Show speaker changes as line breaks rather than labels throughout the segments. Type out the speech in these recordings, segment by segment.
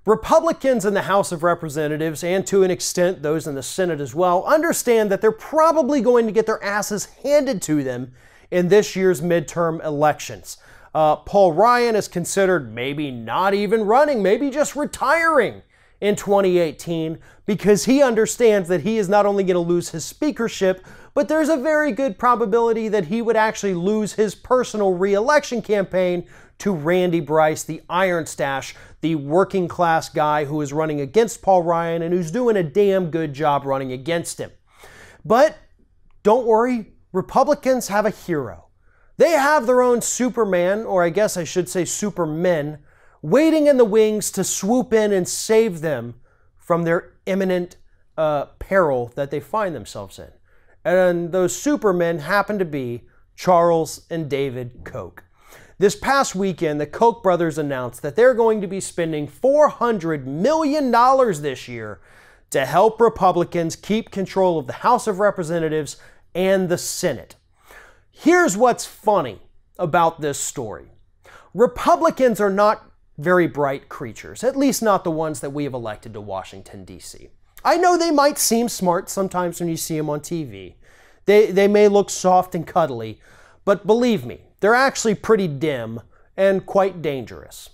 Republicans in the House of Representatives, and to an extent those in the Senate as well, understand that they're probably going to get their asses handed to them in this year's midterm elections. Paul Ryan is considered maybe not even running, maybe just retiring in 2018, because he understands that he is not only going to lose his speakership, but there's a very good probability that he would actually lose his personal re-election campaign to Randy Bryce, the Iron Stash, the working class guy who is running against Paul Ryan and who's doing a damn good job running against him. But don't worry, Republicans have a hero. They have their own Superman, or I guess I should say Supermen, waiting in the wings to swoop in and save them from their imminent peril that they find themselves in. And those Supermen happen to be Charles and David Koch. This past weekend, the Koch brothers announced that they're going to be spending $400 million this year to help Republicans keep control of the House of Representatives and the Senate. Here's what's funny about this story. Republicans are not very bright creatures, at least not the ones that we have elected to Washington, D.C. I know they might seem smart sometimes when you see them on TV. They may look soft and cuddly, but believe me, they're actually pretty dim and quite dangerous.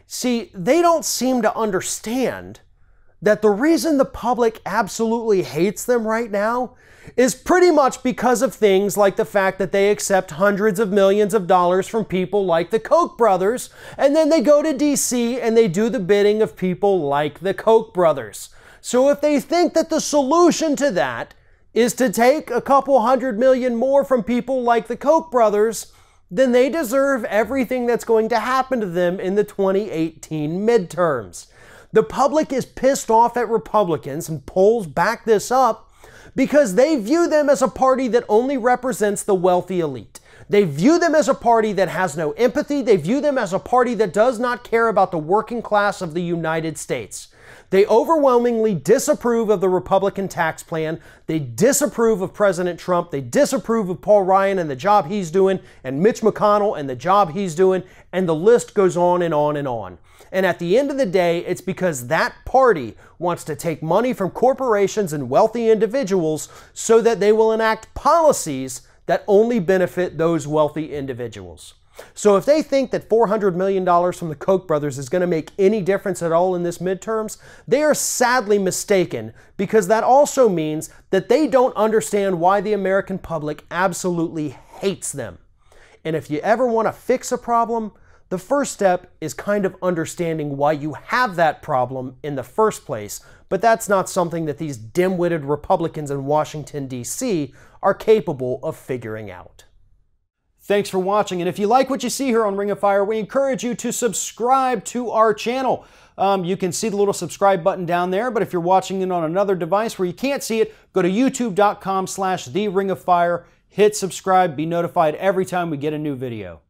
See, they don't seem to understand that the reason the public absolutely hates them right now is pretty much because of things like the fact that they accept hundreds of millions of dollars from people like the Koch brothers, and then they go to DC and they do the bidding of people like the Koch brothers. So if they think that the solution to that is to take a couple $100 million more from people like the Koch brothers, then they deserve everything that's going to happen to them in the 2018 midterms. The public is pissed off at Republicans, and polls back this up, because they view them as a party that only represents the wealthy elite. They view them as a party that has no empathy. They view them as a party that does not care about the working class of the United States. They overwhelmingly disapprove of the Republican tax plan. They disapprove of President Trump. They disapprove of Paul Ryan and the job he's doing, and Mitch McConnell and the job he's doing, and the list goes on and on and on. And at the end of the day, it's because that party wants to take money from corporations and wealthy individuals so that they will enact policies that only benefit those wealthy individuals. So if they think that $400 million from the Koch brothers is going to make any difference at all in this midterms, they are sadly mistaken, because that also means that they don't understand why the American public absolutely hates them. And if you ever want to fix a problem, the first step is kind of understanding why you have that problem in the first place, but that's not something that these dim-witted Republicans in Washington, D.C. are capable of figuring out. Thanks for watching, and if you like what you see here on Ring of Fire, we encourage you to subscribe to our channel. You can see the little subscribe button down there, but if you're watching it on another device where you can't see it, go to youtube.com/TheRingOfFire, hit subscribe, be notified every time we get a new video.